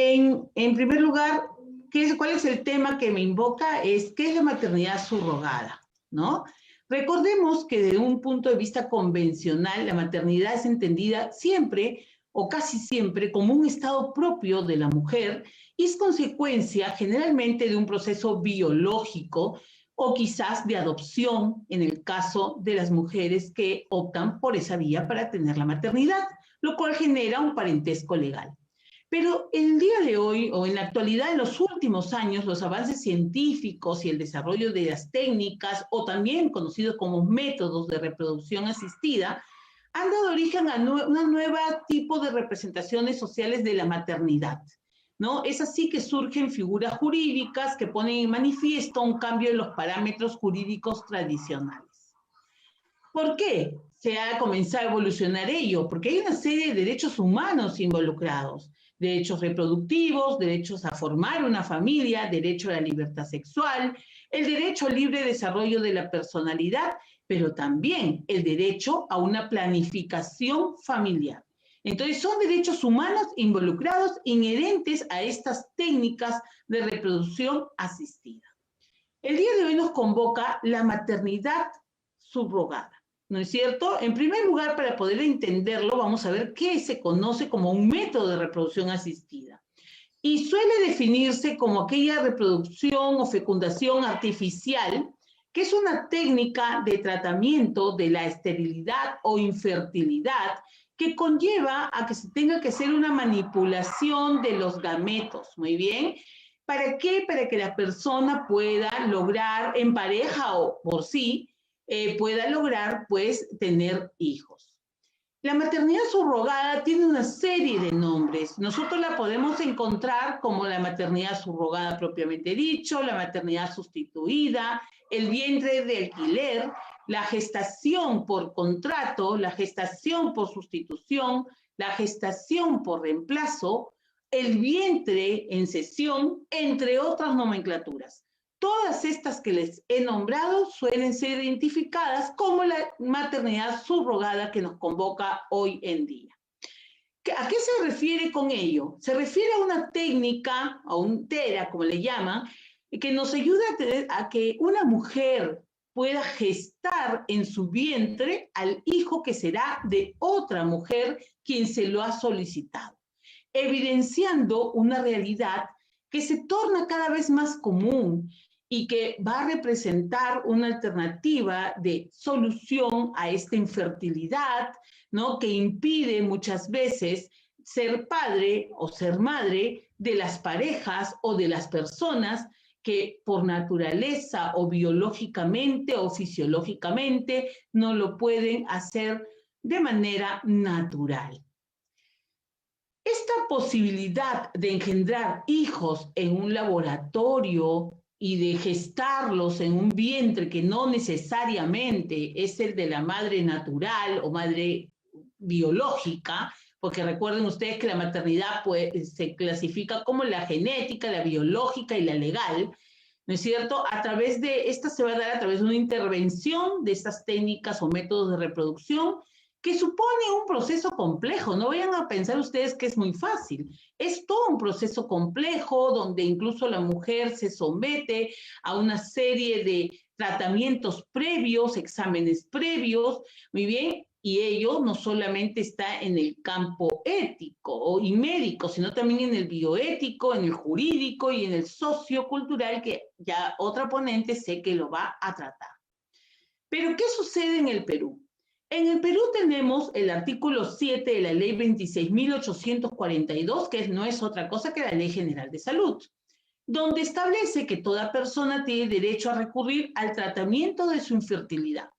En primer lugar, ¿cuál es el tema que me invoca? ¿Qué es la maternidad subrogada? ¿No? Recordemos que desde un punto de vista convencional, la maternidad es entendida siempre o casi siempre como un estado propio de la mujer y es consecuencia generalmente de un proceso biológico o quizás de adopción en el caso de las mujeres que optan por esa vía para tener la maternidad, lo cual genera un parentesco legal. Pero el día de hoy, o en la actualidad, en los últimos años, los avances científicos y el desarrollo de las técnicas, o también conocidos como métodos de reproducción asistida, han dado origen a una nueva tipo de representaciones sociales de la maternidad, ¿no? Es así que surgen figuras jurídicas que ponen en manifiesto un cambio en los parámetros jurídicos tradicionales. ¿Por qué se ha comenzado a evolucionar ello? Porque hay una serie de derechos humanos involucrados. Derechos reproductivos, derechos a formar una familia, derecho a la libertad sexual, el derecho al libre desarrollo de la personalidad, pero también el derecho a una planificación familiar. Entonces, son derechos humanos involucrados, inherentes a estas técnicas de reproducción asistida. El día de hoy nos convoca la maternidad subrogada, ¿no es cierto? En primer lugar, para poder entenderlo, vamos a ver qué se conoce como un método de reproducción asistida. Y suele definirse como aquella reproducción o fecundación artificial, que es una técnica de tratamiento de la esterilidad o infertilidad que conlleva a que se tenga que hacer una manipulación de los gametos, ¿muy bien? ¿Para qué? Para que la persona pueda lograr, en pareja o por sí, pueda lograr, pues, tener hijos. La maternidad subrogada tiene una serie de nombres. Nosotros la podemos encontrar como la maternidad subrogada propiamente dicho, la maternidad sustituida, el vientre de alquiler, la gestación por contrato, la gestación por sustitución, la gestación por reemplazo, el vientre en cesión, entre otras nomenclaturas. Todas estas que les he nombrado suelen ser identificadas como la maternidad subrogada que nos convoca hoy en día. ¿A qué se refiere con ello? Se refiere a una técnica, a un TERA, como le llaman, que nos ayuda a que una mujer pueda gestar en su vientre al hijo que será de otra mujer quien se lo ha solicitado, evidenciando una realidad que se torna cada vez más común y que va a representar una alternativa de solución a esta infertilidad, ¿no? Que impide muchas veces ser padre o ser madre de las parejas o de las personas que por naturaleza o biológicamente o fisiológicamente no lo pueden hacer de manera natural. Esta posibilidad de engendrar hijos en un laboratorio y de gestarlos en un vientre que no necesariamente es el de la madre natural o madre biológica, porque recuerden ustedes que la maternidad pues, se clasifica como la genética, la biológica y la legal, ¿no es cierto? A través de esta se va a dar a través de una intervención de estas técnicas o métodos de reproducción que supone un proceso complejo. No vayan a pensar ustedes que es muy fácil. Es todo un proceso complejo donde incluso la mujer se somete a una serie de tratamientos previos, exámenes previos, muy bien, y ello no solamente está en el campo ético y médico, sino también en el bioético, en el jurídico y en el sociocultural, que ya otra ponente sé que lo va a tratar. Pero, ¿qué sucede en el Perú? En el Perú tenemos el artículo 7 de la ley 26.842, que no es otra cosa que la Ley General de Salud, donde establece que toda persona tiene derecho a recurrir al tratamiento de su infertilidad,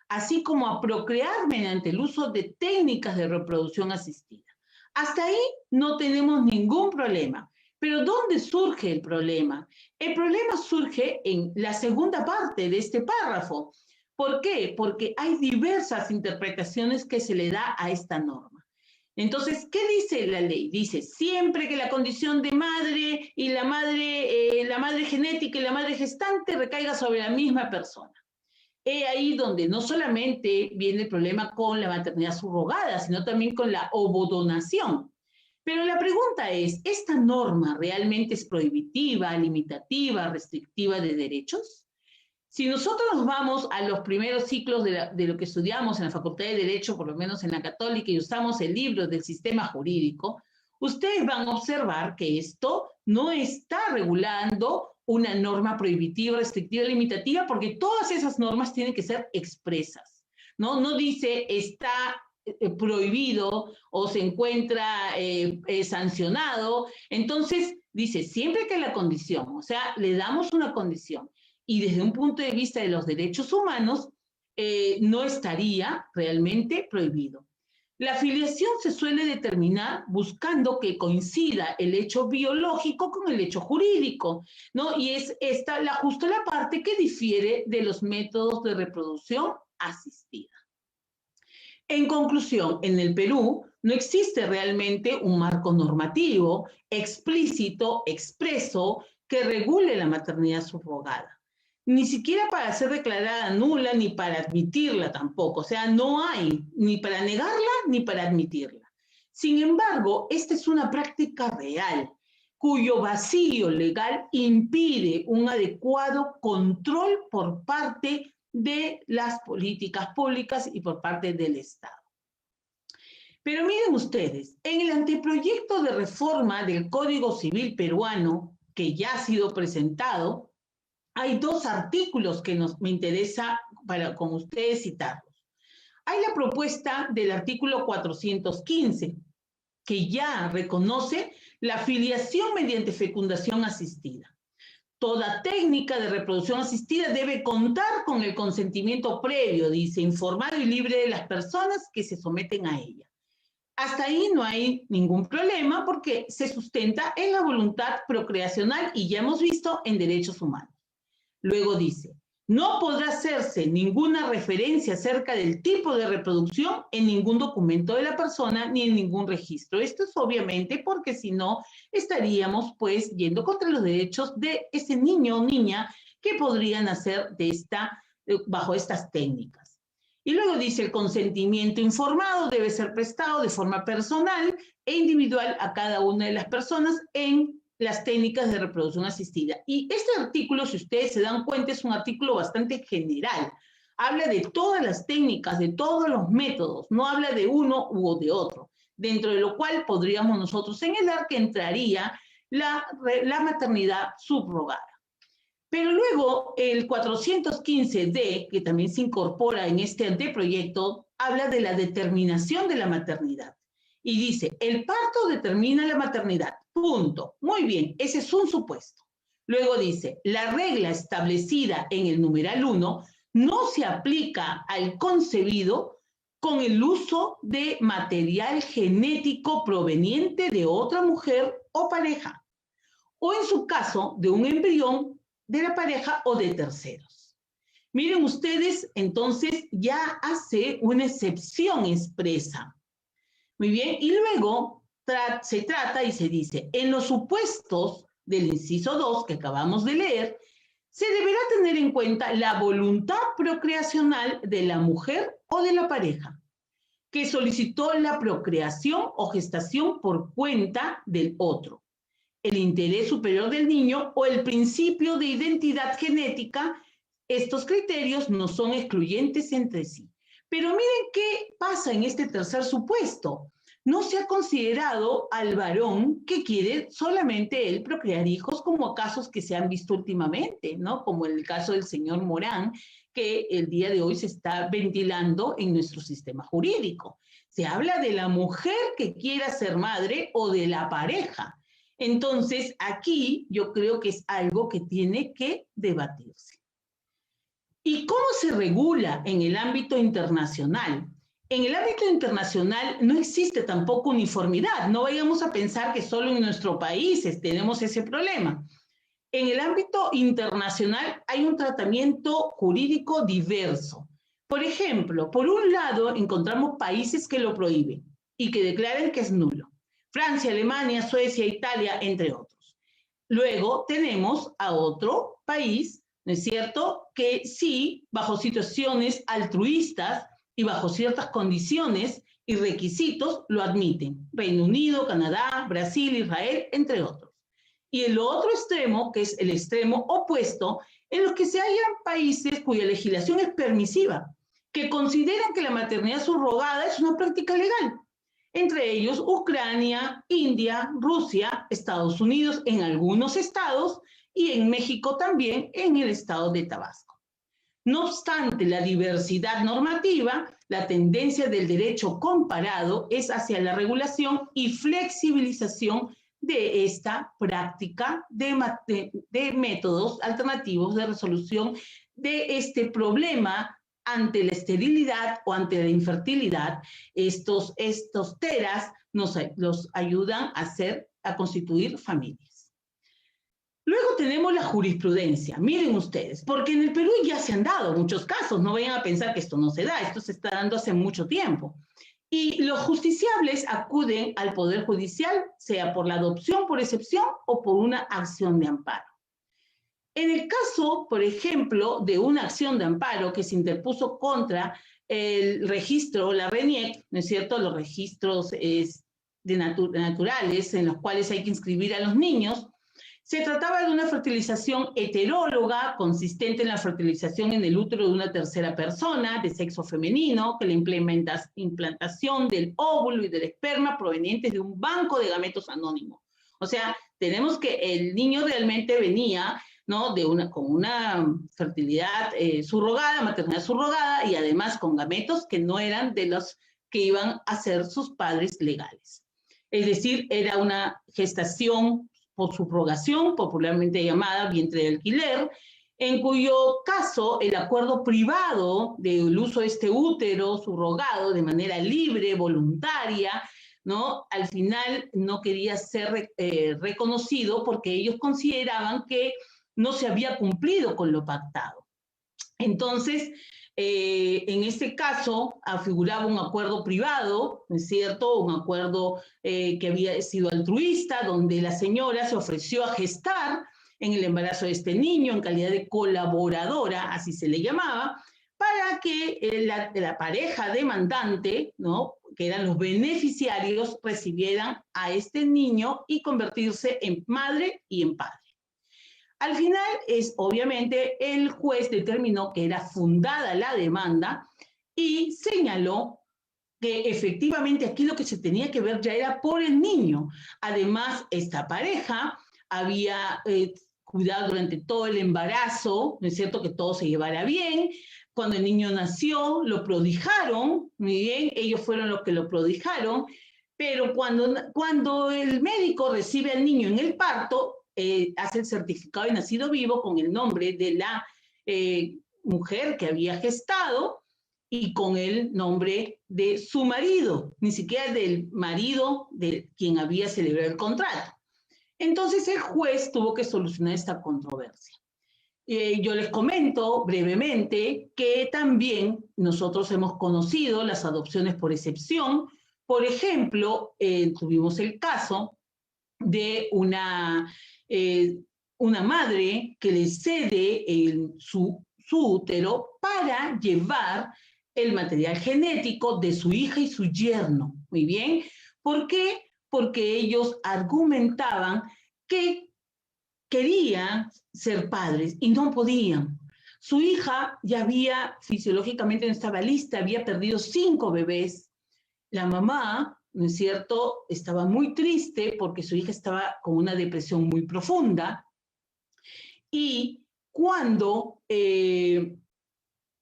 así como a procrear mediante el uso de técnicas de reproducción asistida. Hasta ahí no tenemos ningún problema. Pero ¿dónde surge el problema? El problema surge en la segunda parte de este párrafo. ¿Por qué? Porque hay diversas interpretaciones que se le da a esta norma. Entonces, ¿qué dice la ley? Dice, siempre que la condición de madre y la madre genética y la madre gestante recaiga sobre la misma persona. He ahí donde no solamente viene el problema con la maternidad subrogada, sino también con la ovodonación. Pero la pregunta es, ¿esta norma realmente es prohibitiva, limitativa, restrictiva de derechos? Si nosotros nos vamos a los primeros ciclos de lo que estudiamos en la Facultad de Derecho, por lo menos en la Católica, y usamos el libro del sistema jurídico, ustedes van a observar que esto no está regulando una norma prohibitiva, restrictiva, limitativa, porque todas esas normas tienen que ser expresas, ¿no? No dice está prohibido o se encuentra sancionado. Entonces, dice, siempre que la condición, o sea, le damos una condición, y desde un punto de vista de los derechos humanos, no estaría realmente prohibido. La filiación se suele determinar buscando que coincida el hecho biológico con el hecho jurídico, ¿no? Y es esta justo la parte que difiere de los métodos de reproducción asistida. En conclusión, en el Perú no existe realmente un marco normativo explícito, expreso, que regule la maternidad subrogada. Ni siquiera para ser declarada nula, ni para admitirla tampoco. O sea, no hay ni para negarla ni para admitirla. Sin embargo, esta es una práctica real, cuyo vacío legal impide un adecuado control por parte de las políticas públicas y por parte del Estado. Pero miren ustedes, en el anteproyecto de reforma del Código Civil peruano, que ya ha sido presentado, hay dos artículos que me interesa con ustedes citarlos. Hay la propuesta del artículo 415, que ya reconoce la filiación mediante fecundación asistida. Toda técnica de reproducción asistida debe contar con el consentimiento previo, dice, informado y libre de las personas que se someten a ella. Hasta ahí no hay ningún problema porque se sustenta en la voluntad procreacional y ya hemos visto en derechos humanos. Luego dice, no podrá hacerse ninguna referencia acerca del tipo de reproducción en ningún documento de la persona ni en ningún registro. Esto es obviamente porque si no estaríamos pues yendo contra los derechos de ese niño o niña que podrían nacer bajo estas técnicas. Y luego dice, el consentimiento informado debe ser prestado de forma personal e individual a cada una de las personas en las técnicas de reproducción asistida. Y este artículo, si ustedes se dan cuenta, es un artículo bastante general. Habla de todas las técnicas, de todos los métodos, no habla de uno u de otro, dentro de lo cual podríamos nosotros señalar que entraría la maternidad subrogada. Pero luego el 415D, que también se incorpora en este anteproyecto, habla de la determinación de la maternidad. Y dice, el parto determina la maternidad, punto. Muy bien, ese es un supuesto. Luego dice, la regla establecida en el numeral 1 no se aplica al concebido con el uso de material genético proveniente de otra mujer o pareja, o en su caso, de un embrión de la pareja o de terceros. Miren ustedes, entonces ya hace una excepción expresa. Muy bien, y luego se trata y se dice, en los supuestos del inciso 2 que acabamos de leer, se deberá tener en cuenta la voluntad procreacional de la mujer o de la pareja, que solicitó la procreación o gestación por cuenta del otro, el interés superior del niño o el principio de identidad genética. Estos criterios no son excluyentes entre sí. Pero miren qué pasa en este tercer supuesto. No se ha considerado al varón que quiere solamente él procrear hijos, como casos que se han visto últimamente, ¿no? Como el caso del señor Morán, que el día de hoy se está ventilando en nuestro sistema jurídico. Se habla de la mujer que quiera ser madre o de la pareja. Entonces, aquí yo creo que es algo que tiene que debatirse. ¿Y cómo se regula en el ámbito internacional? En el ámbito internacional no existe tampoco uniformidad. No vayamos a pensar que solo en nuestro país tenemos ese problema. En el ámbito internacional hay un tratamiento jurídico diverso. Por ejemplo, por un lado encontramos países que lo prohíben y que declaran que es nulo. Francia, Alemania, Suecia, Italia, entre otros. Luego tenemos a otro país, ¿no es cierto?, que sí, bajo situaciones altruistas y bajo ciertas condiciones, y requisitos lo admiten. Reino Unido, Canadá, Brasil, Israel, entre otros. Y el otro extremo, que es el extremo opuesto, en los que se hallan países cuya legislación es permisiva, que consideran que la maternidad subrogada es una práctica legal. Entre ellos, Ucrania, India, Rusia, Estados Unidos en algunos estados y en México también en el estado de Tabasco. No obstante la diversidad normativa, la tendencia del derecho comparado es hacia la regulación y flexibilización de esta práctica de métodos alternativos de resolución de este problema ante la esterilidad o ante la infertilidad. Estos TERAs los ayudan a constituir familias. Luego tenemos la jurisprudencia. Miren ustedes, porque en el Perú ya se han dado muchos casos, no vayan a pensar que esto no se da, esto se está dando hace mucho tiempo. Y los justiciables acuden al Poder Judicial, sea por la adopción por excepción o por una acción de amparo. En el caso, por ejemplo, de una acción de amparo que se interpuso contra el registro, la RENIEC, ¿no es cierto?, los registros naturales en los cuales hay que inscribir a los niños, se trataba de una fertilización heteróloga, consistente en la fertilización en el útero de una tercera persona de sexo femenino, que la implantación del óvulo y del esperma provenientes de un banco de gametos anónimo. O sea, tenemos que el niño realmente venía, ¿no?, con una fertilidad subrogada, maternidad subrogada, y además con gametos que no eran de los que iban a ser sus padres legales. Es decir, era una gestación por subrogación, popularmente llamada vientre de alquiler, en cuyo caso el acuerdo privado del uso de este útero subrogado de manera libre, voluntaria, ¿no?, al final no quería ser reconocido porque ellos consideraban que no se había cumplido con lo pactado. Entonces, en este caso, figuraba un acuerdo privado, ¿no es cierto?, un acuerdo que había sido altruista, donde la señora se ofreció a gestar en el embarazo de este niño en calidad de colaboradora, así se le llamaba, para que la pareja demandante, ¿no?, que eran los beneficiarios, recibieran a este niño y convertirse en madre y en padre. Al final, obviamente, el juez determinó que era fundada la demanda y señaló que efectivamente aquí lo que se tenía que ver ya era por el niño. Además, esta pareja había cuidado durante todo el embarazo, ¿no es cierto?, que todo se llevara bien. Cuando el niño nació, lo prodigaron, muy bien, ellos fueron los que lo prodigaron, pero cuando el médico recibe al niño en el parto, hace el certificado de nacido vivo con el nombre de la mujer que había gestado y con el nombre de su marido, ni siquiera del marido de quien había celebrado el contrato. Entonces el juez tuvo que solucionar esta controversia. Yo les comento brevemente que también nosotros hemos conocido las adopciones por excepción. Por ejemplo, tuvimos el caso de una madre que le cede su útero para llevar el material genético de su hija y su yerno. Muy bien. ¿Por qué? Porque ellos argumentaban que querían ser padres y no podían. Su hija ya fisiológicamente no estaba lista, había perdido 5 bebés. La mamá, ¿no es cierto?, estaba muy triste porque su hija estaba con una depresión muy profunda. Y cuando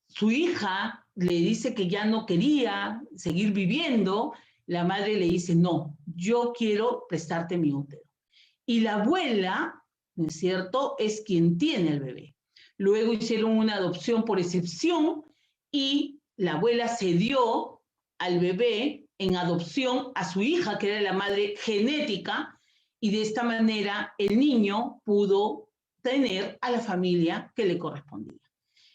su hija le dice que ya no quería seguir viviendo, la madre le dice, no, yo quiero prestarte mi útero. Y la abuela, ¿no es cierto?, es quien tiene el bebé. Luego hicieron una adopción por excepción y la abuela cedió al bebé en adopción a su hija, que era la madre genética, y de esta manera el niño pudo tener a la familia que le correspondía.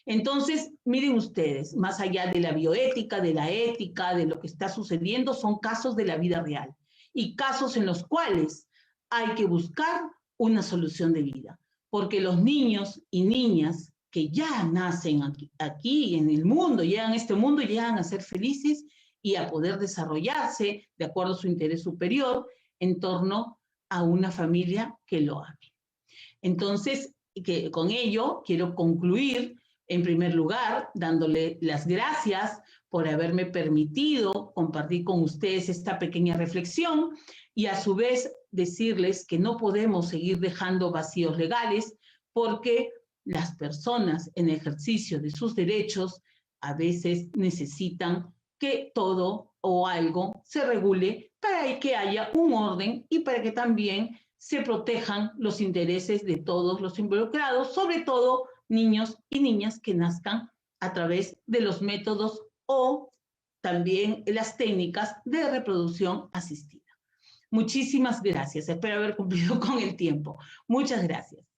Entonces, miren ustedes, más allá de la bioética, de la ética, de lo que está sucediendo, son casos de la vida real y casos en los cuales hay que buscar una solución de vida, porque los niños y niñas que ya nacen aquí en el mundo, llegan a este mundo, llegan a ser felices y a poder desarrollarse de acuerdo a su interés superior en torno a una familia que lo ame. Entonces, con ello quiero concluir, en primer lugar, dándole las gracias por haberme permitido compartir con ustedes esta pequeña reflexión y a su vez decirles que no podemos seguir dejando vacíos legales porque las personas en ejercicio de sus derechos a veces necesitan que todo o algo se regule para que haya un orden y para que también se protejan los intereses de todos los involucrados, sobre todo niños y niñas que nazcan a través de los métodos o también las técnicas de reproducción asistida. Muchísimas gracias. Espero haber cumplido con el tiempo. Muchas gracias.